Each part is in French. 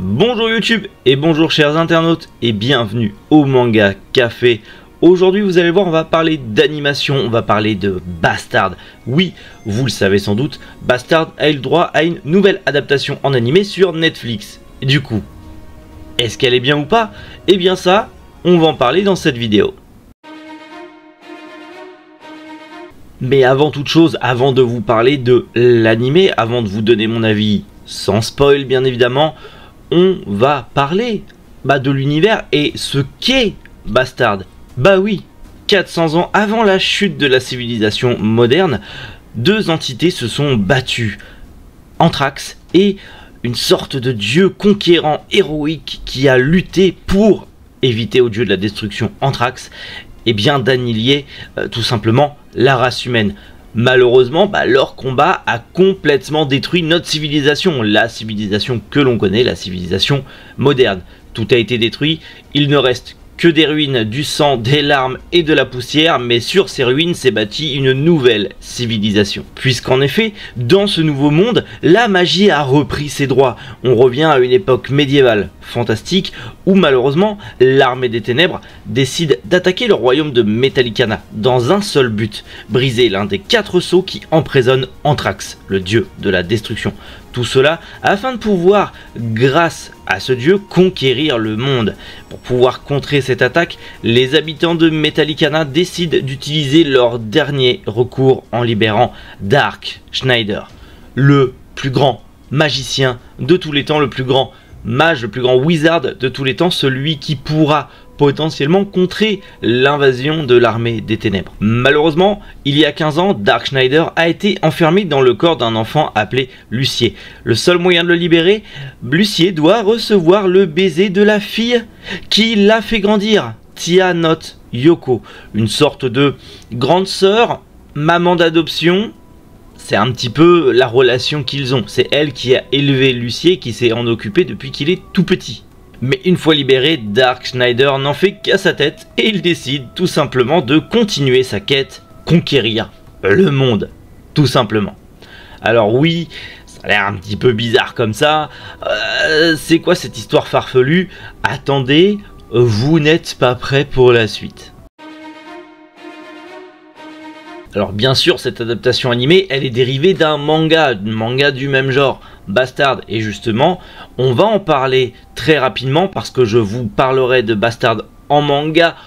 Bonjour YouTube et bonjour chers internautes et bienvenue au Manga Café. Aujourd'hui vous allez voir, on va parler d'animation, on va parler de Bastard. Oui, vous le savez sans doute, Bastard a eu le droit à une nouvelle adaptation en animé sur Netflix. Et du coup, est-ce qu'elle est bien ou pas? Eh bien ça, on va en parler dans cette vidéo. Mais avant toute chose, avant de vous parler de l'animé, avant de vous donner mon avis sans spoil bien évidemment, on va parler de l'univers et ce qu'est Bastard. Bah oui, 400 ans avant la chute de la civilisation moderne, deux entités se sont battues. Anthrax et une sorte de dieu conquérant héroïque qui a lutté pour éviter au dieu de la destruction Anthrax et bien d'annihiler tout simplement la race humaine. Malheureusement, leur combat a complètement détruit notre civilisation, la civilisation que l'on connaît, la civilisation moderne. Tout a été détruit, il ne reste que des ruines, du sang, des larmes et de la poussière, mais sur ces ruines s'est bâtie une nouvelle civilisation. Puisqu'en effet, dans ce nouveau monde, la magie a repris ses droits. On revient à une époque médiévale fantastique où malheureusement l'armée des ténèbres décide d'attaquer le royaume de Metallicana dans un seul but, briser l'un des 4 sceaux qui emprisonnent Anthrax, le dieu de la destruction. Tout cela afin de pouvoir, grâce à ce dieu, conquérir le monde. Pour pouvoir contrer cette attaque, les habitants de Metallicana décident d'utiliser leur dernier recours en libérant Dark Schneider, le plus grand magicien de tous les temps, le plus grand mage, le plus grand wizard de tous les temps, celui qui pourra potentiellement contrer l'invasion de l'armée des ténèbres. Malheureusement, il y a 15 ans, Dark Schneider a été enfermé dans le corps d'un enfant appelé Lucier. Le seul moyen de le libérer, Lucier doit recevoir le baiser de la fille qui l'a fait grandir, Tia Not Yoko, une sorte de grande sœur, maman d'adoption. C'est un petit peu la relation qu'ils ont. C'est elle qui a élevé Lucier, qui s'est en occupé depuis qu'il est tout petit. Mais une fois libéré, Dark Schneider n'en fait qu'à sa tête et il décide tout simplement de continuer sa quête, conquérir le monde, tout simplement. Alors oui, ça a l'air un petit peu bizarre comme ça, c'est quoi cette histoire farfelue? Attendez, vous n'êtes pas prêts pour la suite. Alors bien sûr, cette adaptation animée, elle est dérivée d'un manga du même genre, Bastard, et justement, on va en parler très rapidement parce que je vous parlerai de Bastard en manga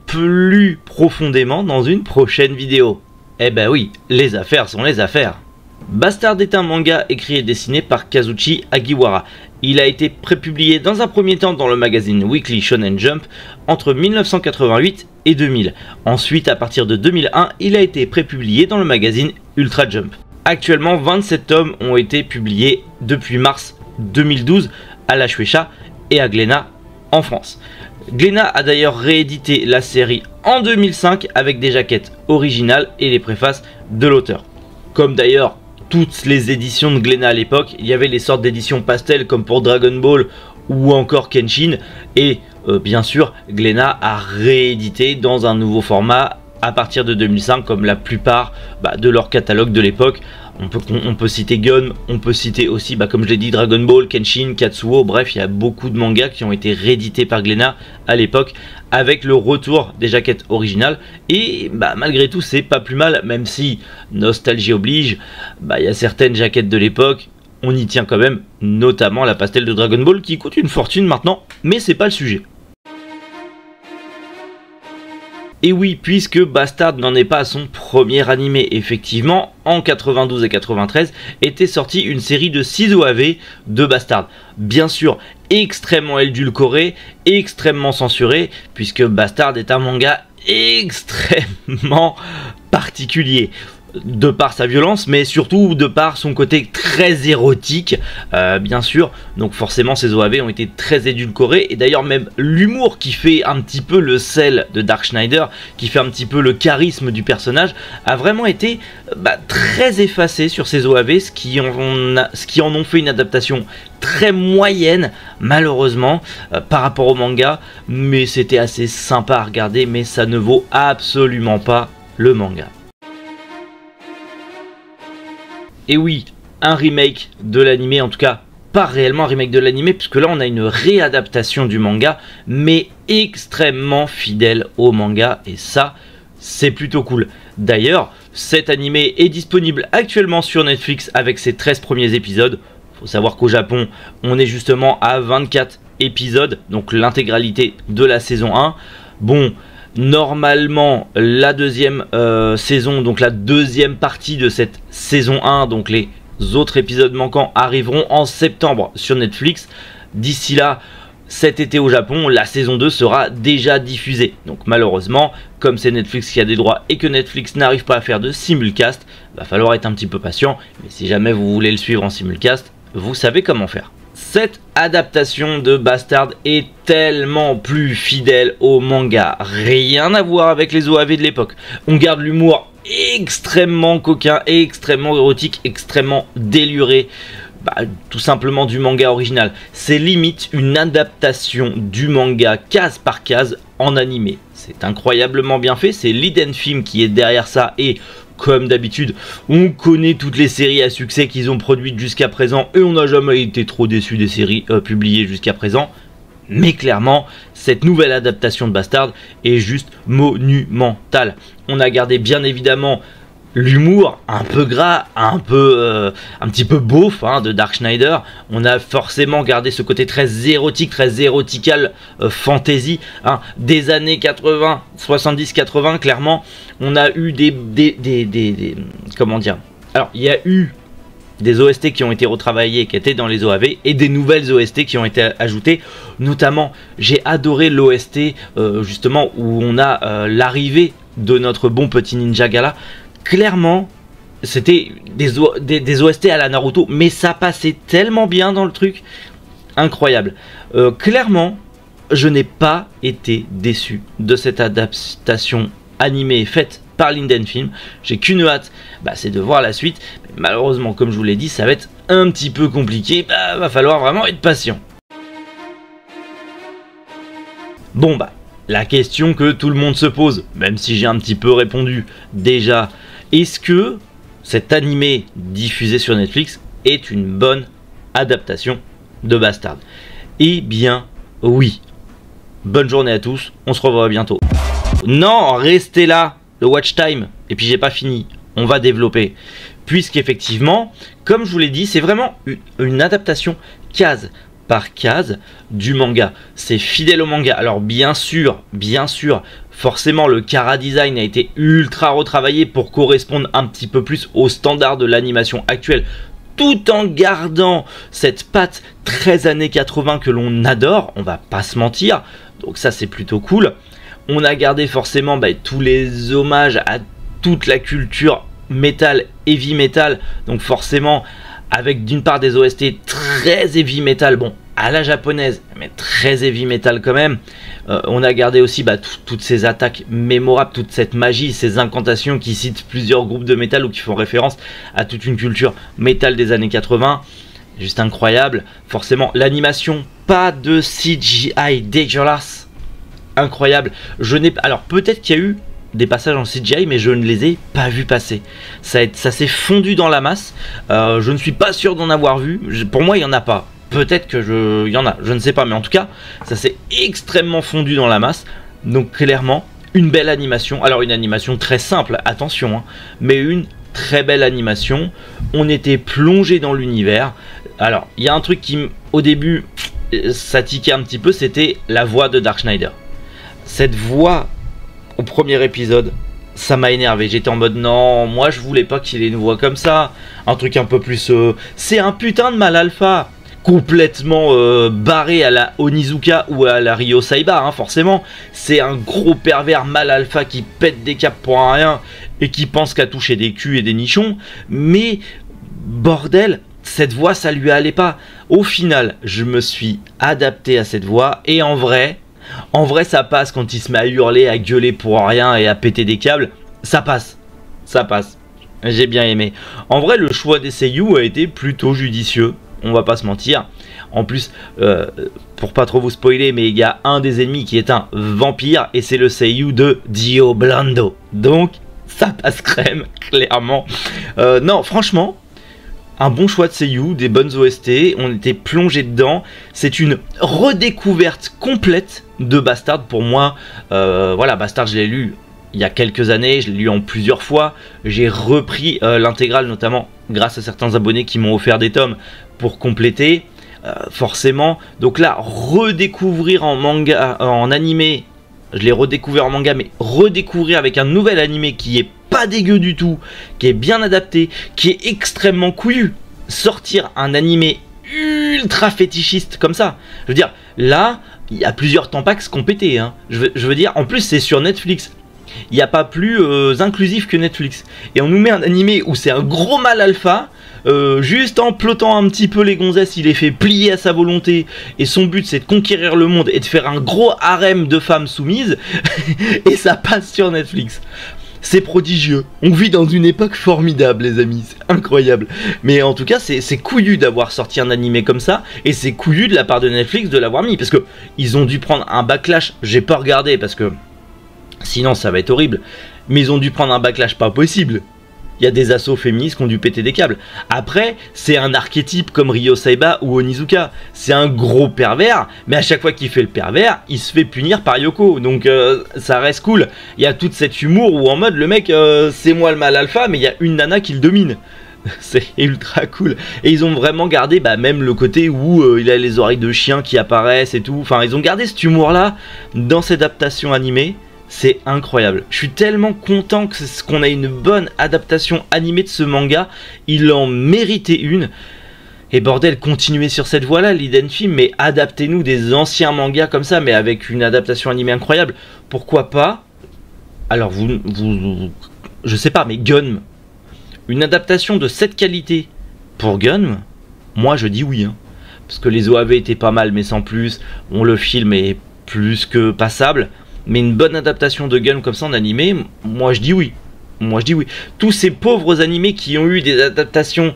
plus profondément dans une prochaine vidéo. Eh ben oui, les affaires sont les affaires. Bastard est un manga écrit et dessiné par Kazuchi Hagiwara. Il a été prépublié dans un premier temps dans le magazine Weekly Shonen Jump entre 1988 et 2000. Ensuite, à partir de 2001, il a été prépublié dans le magazine Ultra Jump. Actuellement, 27 tomes ont été publiés depuis mars 2012 à la Shueisha et à Glénat en France. Glénat a d'ailleurs réédité la série en 2005 avec des jaquettes originales et les préfaces de l'auteur. Comme d'ailleurs toutes les éditions de Glénat à l'époque, il y avait les sortes d'éditions pastel comme pour Dragon Ball ou encore Kenshin, et bien sûr Glénat a réédité dans un nouveau format à partir de 2005 comme la plupart de leur catalogue de l'époque. On peut citer Gun, on peut citer aussi comme je l'ai dit Dragon Ball, Kenshin, Katsuo, bref il y a beaucoup de mangas qui ont été réédités par Glénat à l'époque avec le retour des jaquettes originales et malgré tout c'est pas plus mal, même si nostalgie oblige, il y a certaines jaquettes de l'époque, on y tient quand même, notamment la pastel de Dragon Ball qui coûte une fortune maintenant, mais c'est pas le sujet. Et oui, puisque Bastard n'en est pas à son premier animé, effectivement, en 92 et 93 était sortie une série de 6 OAV de Bastard. Bien sûr, extrêmement édulcoré, extrêmement censuré, puisque Bastard est un manga extrêmement particulier. De par sa violence, mais surtout de par son côté très érotique, bien sûr. Donc forcément ces OAV ont été très édulcorés, et d'ailleurs même l'humour qui fait un petit peu le sel de Dark Schneider, qui fait un petit peu le charisme du personnage, a vraiment été très effacé sur ces OAV, ce qui en ont fait une adaptation très moyenne malheureusement par rapport au manga, mais c'était assez sympa à regarder, mais ça ne vaut absolument pas le manga. Et oui, un remake de l'animé, en tout cas pas réellement un remake de l'anime, puisque là on a une réadaptation du manga, mais extrêmement fidèle au manga, et ça, c'est plutôt cool. D'ailleurs, cet anime est disponible actuellement sur Netflix avec ses 13 premiers épisodes. Faut savoir qu'au Japon, on est justement à 24 épisodes, donc l'intégralité de la saison 1. Bon, normalement, la deuxième saison, donc la deuxième partie de cette saison 1, donc les autres épisodes manquants arriveront en septembre sur Netflix. D'ici là, cet été au Japon, la saison 2 sera déjà diffusée. Donc malheureusement, comme c'est Netflix qui a des droits et que Netflix n'arrive pas à faire de simulcast, va falloir être un petit peu patient. Mais si jamais vous voulez le suivre en simulcast, vous savez comment faire. Cette adaptation de Bastard est tellement plus fidèle au manga. Rien à voir avec les OAV de l'époque. On garde l'humour extrêmement coquin, extrêmement érotique, extrêmement déluré. Tout simplement du manga original. C'est limite une adaptation du manga case par case en animé. C'est incroyablement bien fait. C'est Liden Film qui est derrière ça et comme d'habitude, on connaît toutes les séries à succès qu'ils ont produites jusqu'à présent et on n'a jamais été trop déçu des séries publiées jusqu'à présent. Mais clairement, cette nouvelle adaptation de Bastard est juste monumentale. On a gardé bien évidemment l'humour un peu gras, un petit peu beauf de Dark Schneider. On a forcément gardé ce côté très érotique, très érotical, fantasy des années 80, 70-80 clairement. On a eu comment dire, alors il y a eu des OST qui ont été retravaillés, qui étaient dans les OAV, et des nouvelles OST qui ont été ajoutées. Notamment, j'ai adoré l'OST justement où on a l'arrivée de notre bon petit Ninja Gala. Clairement, c'était des OST à la Naruto, mais ça passait tellement bien dans le truc. Incroyable. Clairement, je n'ai pas été déçu de cette adaptation animée faite par Liden Film. J'ai qu'une hâte, c'est de voir la suite. Mais malheureusement, comme je vous l'ai dit, ça va être un petit peu compliqué. Va falloir vraiment être patient. Bon la question que tout le monde se pose, même si j'ai un petit peu répondu déjà, est-ce que cet animé diffusé sur Netflix est une bonne adaptation de Bastard? Eh bien oui. Bonne journée à tous, on se revoit bientôt. Non, restez là, le watch time, et puis j'ai pas fini, on va développer. Puisqu'effectivement, comme je vous l'ai dit, c'est vraiment une adaptation case par case du manga. C'est fidèle au manga. Alors bien sûr, forcément le chara design a été ultra retravaillé pour correspondre un petit peu plus aux standards de l'animation actuelle, tout en gardant cette patte 13 années 80 que l'on adore, on va pas se mentir. Donc ça c'est plutôt cool. On a gardé forcément tous les hommages à toute la culture metal, heavy metal, donc forcément avec d'une part des OST très heavy metal, bon à la japonaise, mais très heavy metal quand même. On a gardé aussi toutes ces attaques mémorables, toute cette magie, ces incantations qui citent plusieurs groupes de métal ou qui font référence à toute une culture métal des années 80. Juste incroyable. Forcément, l'animation, pas de CGI dégueulasse. Incroyable. Alors peut-être qu'il y a eu des passages en CGI, mais je ne les ai pas vus passer. Ça s'est fondu dans la masse. Je ne suis pas sûr d'en avoir vu. Pour moi, il n'y en a pas. Peut-être que il y en a, je ne sais pas. Mais en tout cas, ça s'est extrêmement fondu dans la masse. Donc clairement, une belle animation. Alors une animation très simple, attention. Mais une très belle animation. On était plongé dans l'univers. Alors, il y a un truc qui, au début, ça tiquait un petit peu. C'était la voix de Dark Schneider. Cette voix au premier épisode, ça m'a énervé. J'étais en mode non, moi je voulais pas qu'il ait une voix comme ça. Un truc un peu plus... c'est un putain de mal alpha. Complètement barré à la Onizuka ou à la Ryo Saiba, forcément. C'est un gros pervers mal alpha qui pète des câbles pour un rien et qui pense qu'à toucher des culs et des nichons. Mais bordel, cette voix ça lui allait pas. Au final, je me suis adapté à cette voix et en vrai ça passe quand il se met à hurler, à gueuler pour rien et à péter des câbles. Ça passe. J'ai bien aimé. En vrai, le choix des seiyuu a été plutôt judicieux. On va pas se mentir. En plus, pour pas trop vous spoiler, mais il y a un des ennemis qui est un vampire et c'est le seiyuu de Dio Blando. Donc, ça passe crème, clairement. Non, franchement, un bon choix de seiyuu, des bonnes OST, on était plongé dedans. C'est une redécouverte complète de Bastard pour moi. Voilà, Bastard, je l'ai lu il y a quelques années, je l'ai lu en plusieurs fois. J'ai repris l'intégrale, notamment grâce à certains abonnés qui m'ont offert des tomes pour compléter. Forcément, donc là, redécouvrir en manga, en animé, je l'ai redécouvert en manga, mais redécouvrir avec un nouvel animé qui est pas dégueu du tout, qui est bien adapté, qui est extrêmement couillu. Sortir un animé ultra fétichiste comme ça, je veux dire, là, il y a plusieurs Tampax qui ont pété, hein. Je veux dire, en plus c'est sur Netflix. Il n'y a pas plus inclusif que Netflix. Et on nous met un animé où c'est un gros mâle alpha, juste en plotant un petit peu les gonzesses, il les fait plier à sa volonté. Et son but c'est de conquérir le monde et de faire un gros harem de femmes soumises. Et ça passe sur Netflix. C'est prodigieux. On vit dans une époque formidable, les amis. C'est incroyable. Mais en tout cas, c'est couillu d'avoir sorti un animé comme ça. Et c'est couillu de la part de Netflix de l'avoir mis. Parce que ils ont dû prendre un backlash. J'ai pas regardé parce que sinon ça va être horrible. Mais ils ont dû prendre un backlash pas possible. Il y a des assos féministes qui ont dû péter des câbles. Après, c'est un archétype comme Ryo Saiba ou Onizuka. C'est un gros pervers, mais à chaque fois qu'il fait le pervers, il se fait punir par Yoko. Donc ça reste cool. Il y a tout cet humour où en mode le mec, c'est moi le mâle alpha, mais il y a une nana qui le domine. C'est ultra cool. Et ils ont vraiment gardé même le côté où il a les oreilles de chien qui apparaissent et tout. Enfin, ils ont gardé cet humour-là dans cette adaptation animée. C'est incroyable. Je suis tellement content qu'on ait une bonne adaptation animée de ce manga. Il en méritait une. Et bordel, continuez sur cette voie-là, l'Iden Film, mais adaptez-nous des anciens mangas comme ça, mais avec une adaptation animée incroyable. Pourquoi pas? Alors je sais pas, mais Gun, une adaptation de cette qualité pour Gun, moi je dis oui. Hein. Parce que les OAV étaient pas mal, mais sans plus. Le film est plus que passable. Mais une bonne adaptation de Gun comme ça en animé, moi je dis oui. Moi je dis oui. Tous ces pauvres animés qui ont eu des adaptations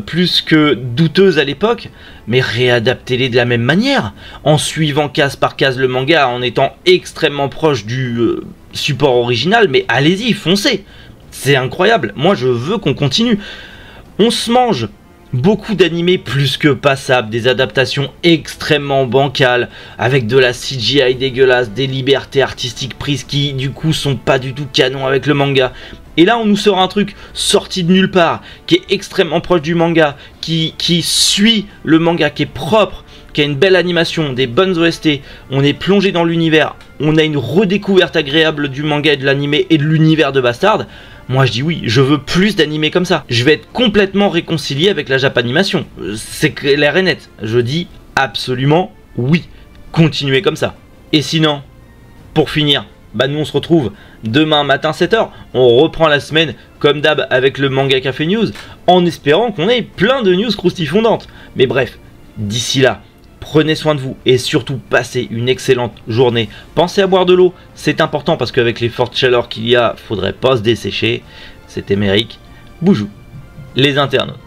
plus que douteuses à l'époque, mais réadaptez-les de la même manière, en suivant case par case le manga, en étant extrêmement proche du support original, mais allez-y, foncez. C'est incroyable. Moi je veux qu'on continue. On se mange beaucoup d'animés plus que passables, des adaptations extrêmement bancales, avec de la CGI dégueulasse, des libertés artistiques prises qui du coup sont pas du tout canon avec le manga. Et là on nous sort un truc sorti de nulle part, qui est extrêmement proche du manga, qui suit le manga, qui est propre, qui a une belle animation, des bonnes OST, on est plongé dans l'univers, on a une redécouverte agréable du manga et de l'animé et de l'univers de Bastard. Moi je dis oui, je veux plus d'animés comme ça. Je vais être complètement réconcilié avec la Japanimation. C'est clair et net. Je dis absolument oui. Continuez comme ça. Et sinon, pour finir, nous on se retrouve demain matin 7h. On reprend la semaine comme d'hab avec le Manga Café News, en espérant qu'on ait plein de news croustifondantes. Mais bref, d'ici là, prenez soin de vous et surtout passez une excellente journée. Pensez à boire de l'eau, c'est important parce qu'avec les fortes chaleurs qu'il y a, faudrait pas se dessécher. C'était Méric, boujou, les internautes.